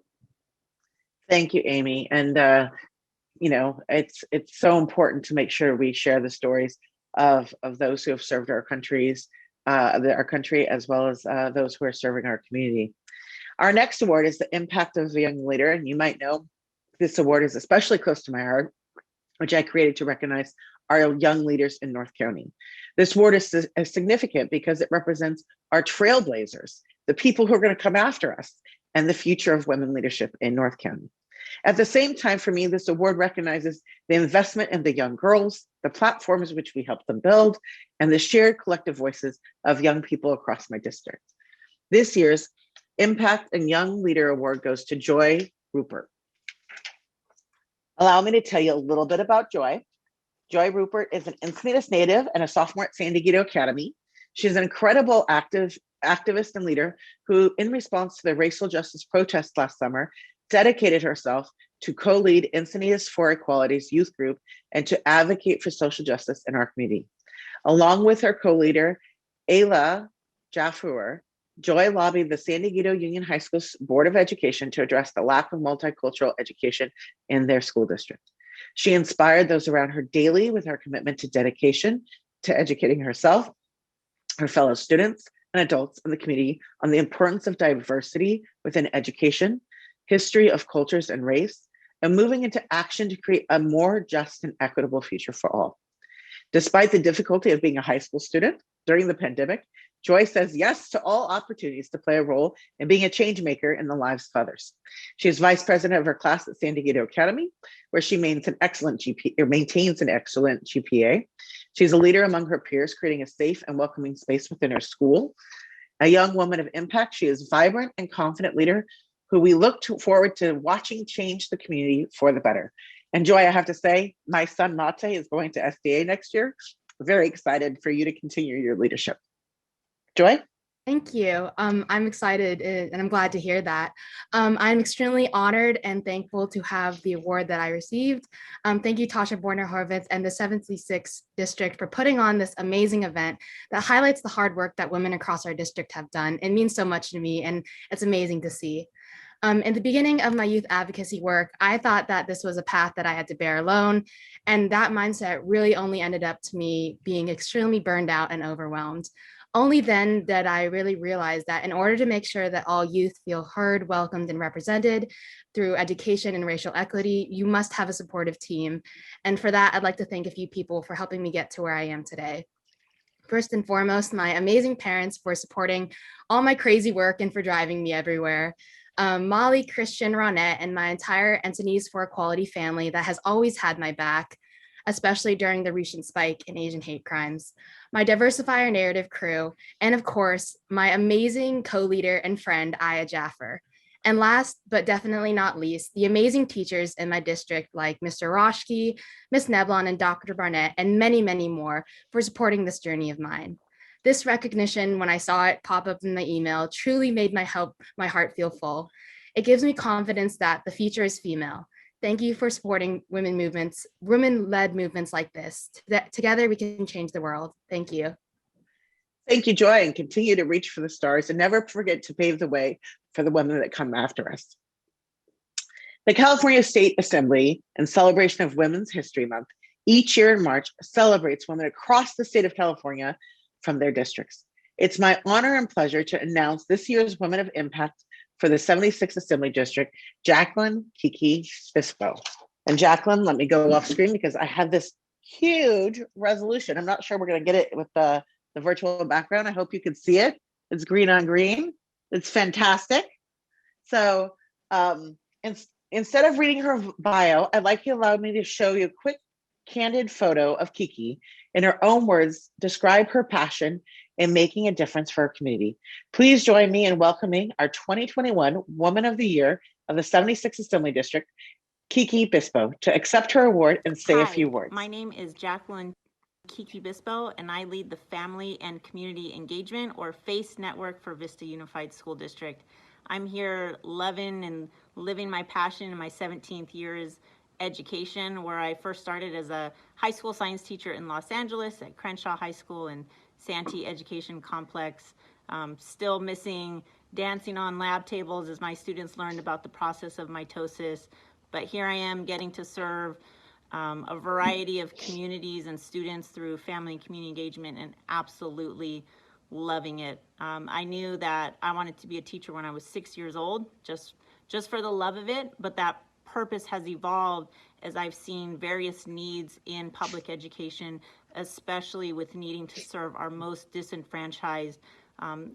Thank you, Amy. And you know, it's so important to make sure we share the stories of those who have served our country, as well as those who are serving our community. Our next award is the Impact of a Young Leader, and you might know this award is especially close to my heart, which I created to recognize our young leaders in North County. This award is significant because it represents our trailblazers, the people who are going to come after us, and the future of women leadership in North County. At the same time, for me, this award recognizes the investment in the young girls, the platforms which we help them build, and the shared collective voices of young people across my district. This year's Impact and Young Leader Award goes to Joy Rupert. Allow me to tell you a little bit about Joy. Joy Rupert is an Encinitas native and a sophomore at San Diego Academy. She's an incredible activist and leader who, in response to the racial justice protests last summer, dedicated herself to co-lead Encinitas for Equality's youth group and to advocate for social justice in our community. Along with her co-leader, Ayla Jaffur, Joy lobbied the San Diego Union High School Board of Education to address the lack of multicultural education in their school district. She inspired those around her daily with her commitment to dedication to educating herself, her fellow students, and adults in the community on the importance of diversity within education, history of cultures and race, and moving into action to create a more just and equitable future for all. Despite the difficulty of being a high school student during the pandemic, Joy says yes to all opportunities to play a role in being a change maker in the lives of others. She is vice president of her class at San Diego Academy, where she maintains an excellent GPA. She's a leader among her peers, creating a safe and welcoming space within her school. A young woman of impact, she is a vibrant and confident leader who we look forward to watching change the community for the better. And Joy, I have to say, my son Mate is going to SDA next year. Very excited for you to continue your leadership. Joy? Thank you. I'm excited and I'm glad to hear that. I'm extremely honored and thankful to have the award that I received. Thank you, Tasha Horvath and the 76th District for putting on this amazing event that highlights the hard work that women across our district have done. It means so much to me, and it's amazing to see. In the beginning of my youth advocacy work, I thought that this was a path that I had to bear alone, and that mindset really only ended up to me being extremely burned out and overwhelmed. Only then did I really realize that in order to make sure that all youth feel heard, welcomed, and represented through education and racial equity, you must have a supportive team. And for that, I'd like to thank a few people for helping me get to where I am today. First and foremost, my amazing parents for supporting all my crazy work and for driving me everywhere. Molly, Christian, Ronette, and my entire Encinitas for Equality family that has always had my back, especially during the recent spike in Asian hate crimes. My Diversify Our Narrative crew, and of course, my amazing co-leader and friend, Aya Jaffer. And last, but definitely not least, the amazing teachers in my district like Mr. Roshki, Ms. Neblon, and Dr. Barnett, and many, many more for supporting this journey of mine. This recognition, when I saw it pop up in the email, truly made my heart feel full. It gives me confidence that the future is female. Thank you for supporting women-led movements like this. Together we can change the world. Thank you. Thank you, Joy, and continue to reach for the stars and never forget to pave the way for the women that come after us. The California State Assembly, in celebration of Women's History Month, each year in March celebrates women across the state of California from their districts. It's my honor and pleasure to announce this year's Women of Impact for the 76th Assembly District, Jacqueline Kiki Bispo. And Jacqueline, let me go off screen because I have this huge resolution. I'm not sure we're going to get it with the virtual background. I hope you can see it. It's green on green. It's fantastic. So instead of reading her bio, I'd like you to allow me to show you a quick candid photo of Kiki. In her own words, describe her passion in making a difference for our community. Please join me in welcoming our 2021 Woman of the Year of the 76th Assembly District, Kiki Bispo, to accept her award and say a few words. My name is Jacqueline Kiki Bispo, and I lead the Family and Community Engagement, or FACE Network, for Vista Unified School District. I'm here loving and living my passion in my 17th year's education, where I first started as a high school science teacher in Los Angeles at Crenshaw High School and Santee Education Complex. Still missing dancing on lab tables as my students learned about the process of mitosis, but here I am getting to serve a variety of communities and students through family and community engagement, and absolutely loving it. I knew that I wanted to be a teacher when I was 6 years old, just for the love of it, but that purpose has evolved as I've seen various needs in public education, especially with needing to serve our most disenfranchised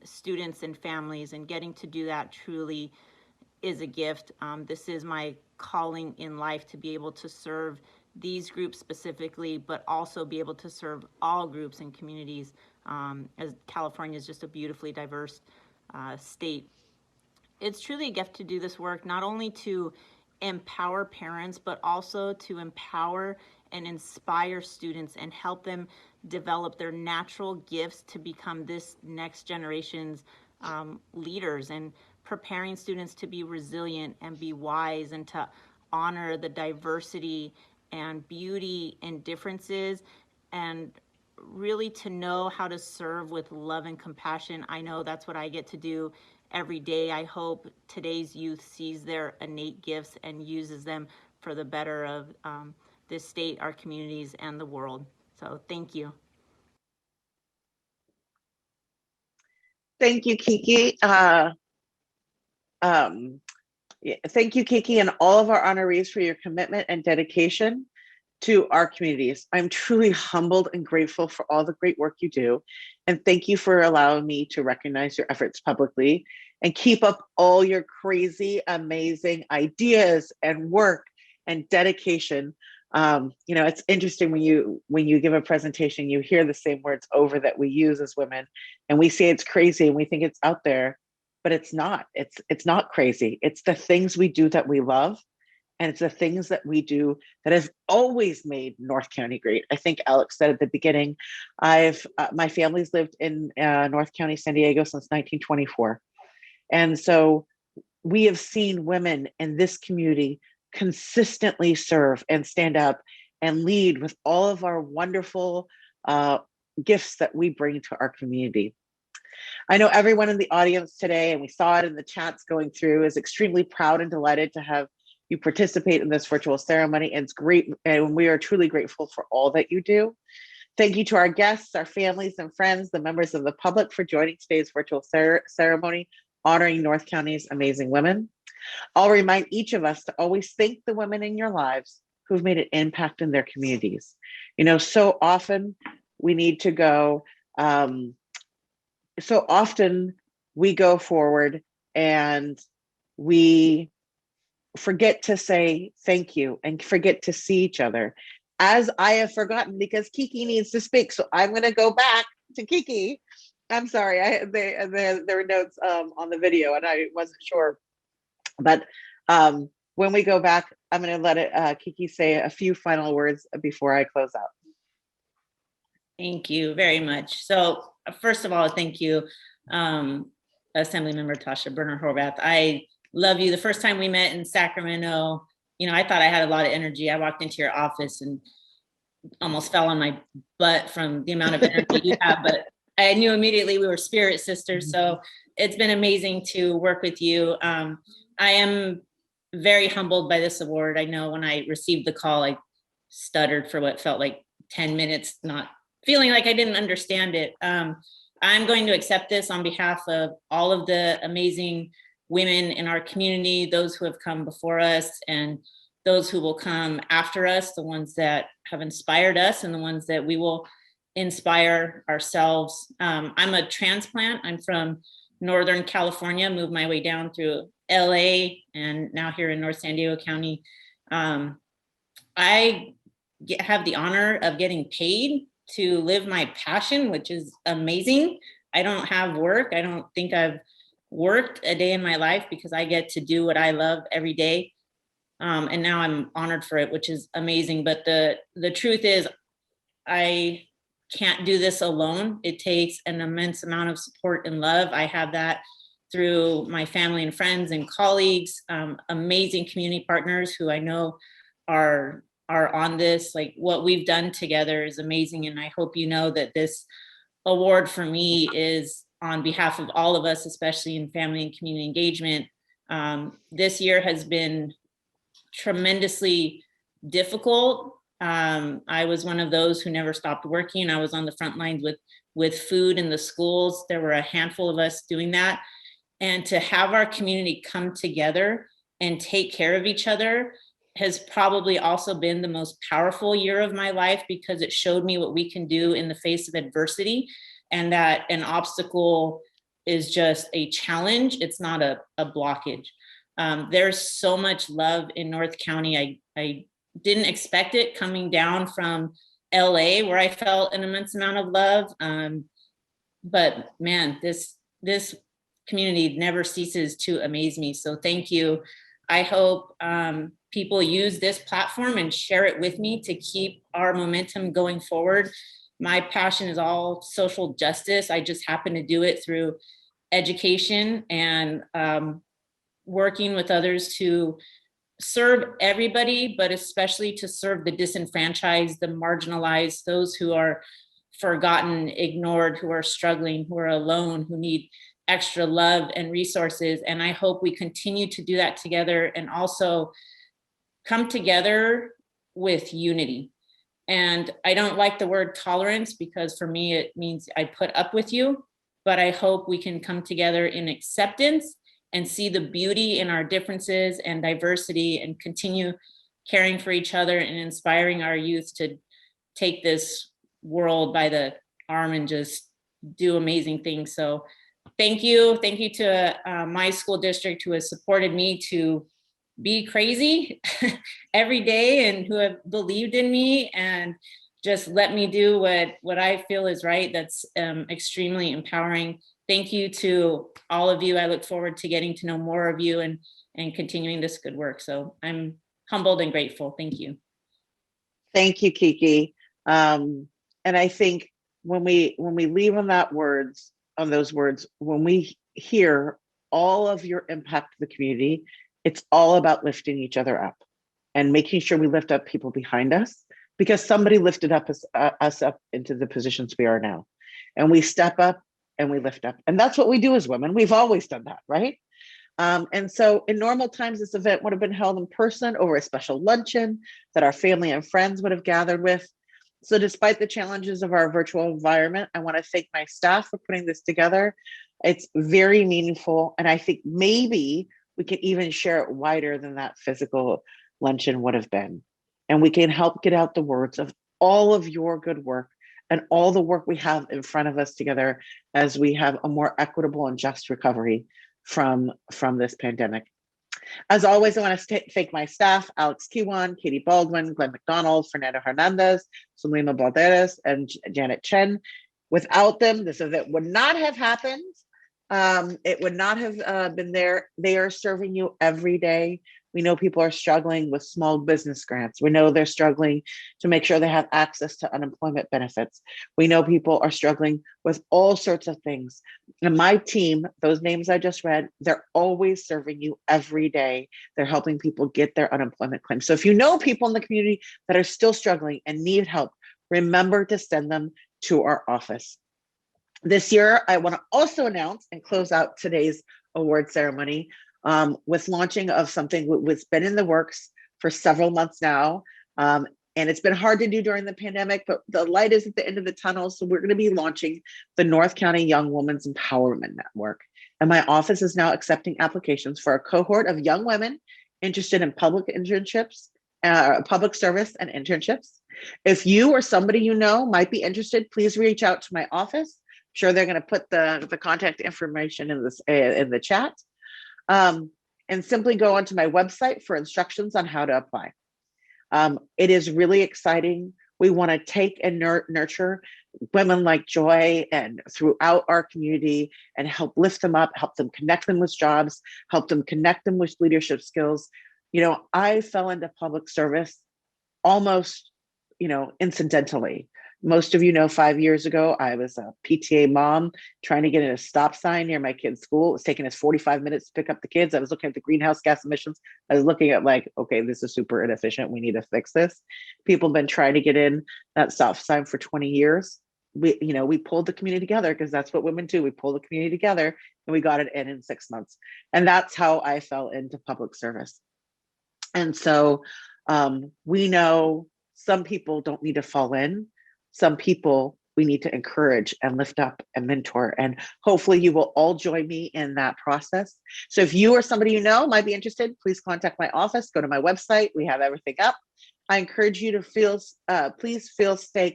students and families, and getting to do that truly is a gift. This is my calling in life, to be able to serve these groups specifically, but also be able to serve all groups and communities, as California is just a beautifully diverse state. It's truly a gift to do this work, not only to empower parents, but also to empower and inspire students and help them develop their natural gifts to become this next generation's leaders, and preparing students to be resilient and be wise and to honor the diversity and beauty and differences, and really to know how to serve with love and compassion. I know that's what I get to do every day. I hope today's youth sees their innate gifts and uses them for the better of this state, our communities, and the world. So thank you. Thank you, Kiki. Thank you, Kiki, and all of our honorees for your commitment and dedication to our communities. I'm truly humbled and grateful for all the great work you do. And thank you for allowing me to recognize your efforts publicly, and keep up all your crazy, amazing ideas and work and dedication. It's interesting when you give a presentation, you hear the same words over that we use as women, and we say it's crazy and we think it's out there, but it's not. It's not crazy. It's the things we do that we love, and it's the things that we do that have always made North County great. I think Alex said at the beginning, my family's lived in North County, San Diego since 1924. And so we have seen women in this community consistently serve and stand up and lead with all of our wonderful gifts that we bring to our community. I know everyone in the audience today, and we saw it in the chats going through, is extremely proud and delighted to have you participate in this virtual ceremony. And it's great, and we are truly grateful for all that you do. Thank you to our guests, our families and friends, the members of the public, for joining today's virtual ceremony honoring North County's amazing women. I'll remind each of us to always thank the women in your lives who've made an impact in their communities. So often we need to go, so often we go forward and we forget to say thank you and forget to see each other, as I have forgotten, because Kiki needs to speak. So I'm going to go back to Kiki. I'm sorry, there were notes on the video and I wasn't sure. But when we go back, I'm going to let Kiki say a few final words before I close out. Thank you very much. So first of all, thank you, Assemblymember Tasha Burner Horvath. I love you. The first time we met in Sacramento, you know, I thought I had a lot of energy. I walked into your office and almost fell on my butt from the amount of energy you have, but I knew immediately we were spirit sisters. So it's been amazing to work with you. I am very humbled by this award. I know when I received the call, I stuttered for what felt like 10 minutes, not feeling like I didn't understand it. I'm going to accept this on behalf of all of the amazing women in our community, those who have come before us and those who will come after us, the ones that have inspired us and the ones that we will inspire ourselves. I'm a transplant. I'm from Northern California, moved my way down through LA and now here in North San Diego County. I have the honor of getting paid to live my passion, which is amazing. I don't have work. I don't think I've worked a day in my life because I get to do what I love every day. And now I'm honored for it, which is amazing. But the truth is, I can't do this alone. It takes an immense amount of support and love. I have that through my family and friends and colleagues, amazing community partners who I know are on this. Like what we've done together is amazing. And I hope you know that this award for me is on behalf of all of us, especially in family and community engagement. This year has been tremendously difficult. I was one of those who never stopped working. I was on the front lines with food in the schools. There were a handful of us doing that. And to have our community come together and take care of each other has probably also been the most powerful year of my life, because it showed me what we can do in the face of adversity, and that an obstacle is just a challenge. It's not a blockage. There's so much love in North County. I didn't expect it coming down from LA, where I felt an immense amount of love. But man, this community never ceases to amaze me. So thank you. I hope people use this platform and share it with me to keep our momentum going forward. My passion is all social justice. I just happen to do it through education and working with others to serve everybody, but especially to serve the disenfranchised, the marginalized, those who are forgotten, ignored, who are struggling, who are alone, who need extra love and resources. And I hope we continue to do that together and also come together with unity. And I don't like the word tolerance, because for me, it means I put up with you, but I hope we can come together in acceptance and see the beauty in our differences and diversity, and continue caring for each other and inspiring our youth to take this world by the arm and just do amazing things. So thank you. Thank you to my school district, who has supported me to be crazy every day, and who have believed in me and just let me do what I feel is right. That's extremely empowering. Thank you to all of you. I look forward to getting to know more of you and continuing this good work. So I'm humbled and grateful. Thank you. Thank you, Kiki. And I think when we leave on those words, when we hear all of your impact to the community, it's all about lifting each other up and making sure we lift up people behind us, because somebody lifted up us up into the positions we are now. And we step up and we lift up. And that's what we do as women. We've always done that, right? And so in normal times, this event would have been held in person over a special luncheon that our family and friends would have gathered with. So despite the challenges of our virtual environment, I want to thank my staff for putting this together. It's very meaningful. And I think maybe we can even share it wider than that physical luncheon would have been. And we can help get out the words of all of your good work and all the work we have in front of us together as we have a more equitable and just recovery from this pandemic. As always, I want to thank my staff, Alex Kiwan, Katie Baldwin, Glenn McDonald, Fernando Hernandez, Sulima Balderas, and Janet Chen. Without them, this event would not have happened. It would not have been there. They are serving you every day We know people are struggling with small business grants. We know they're struggling to make sure they have access to unemployment benefits. We know people are struggling with all sorts of things. And my team, those names I just read, they're always serving you every day. They're helping people get their unemployment claims. So if you know people in the community that are still struggling and need help, remember to send them to our office. This year, I want to also announce and close out today's award ceremony with launching of something that's been in the works for several months now. And it's been hard to do during the pandemic, but the light is at the end of the tunnel. So we're going to be launching the North County Young Women's Empowerment Network. And my office is now accepting applications for a cohort of young women interested in public internships, public service and internships. If you or somebody you know might be interested, please reach out to my office. I'm sure they're going to put the contact information in the chat. And simply go onto my website for instructions on how to apply. It is really exciting. We want to take and nurture women like Joy and throughout our community and help lift them up, help them connect them with jobs, help them connect them with leadership skills. You know, I fell into public service almost, incidentally. Most of you know 5 years ago, I was a PTA mom trying to get in a stop sign near my kid's school. It was taking us 45 minutes to pick up the kids. I was looking at the greenhouse gas emissions. I was looking at like, okay, this is super inefficient. We need to fix this. People have been trying to get in that stop sign for 20 years. We pulled the community together because that's what women do. We pull the community together and we got it in 6 months. And that's how I fell into public service. And so we know some people don't need to fall in. Some people we need to encourage and lift up and mentor. And hopefully you will all join me in that process. So if you or somebody you know might be interested, please contact my office, go to my website. We have everything up. I encourage you to please stay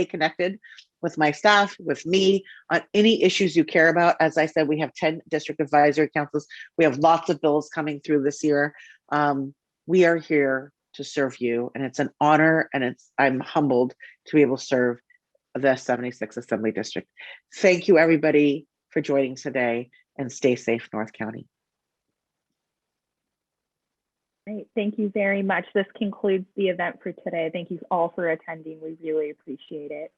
connected with my staff, with me on any issues you care about. As I said, we have 10 district advisory councils. We have lots of bills coming through this year. We are here to serve you, and it's an honor, and I'm humbled to be able to serve the 76th Assembly District. Thank you, everybody, for joining today, and stay safe, North County. Great, thank you very much. This concludes the event for today. Thank you all for attending. We really appreciate it.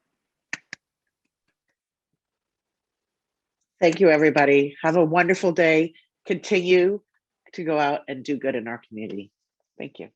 Thank you, everybody. Have a wonderful day. Continue to go out and do good in our community. Thank you.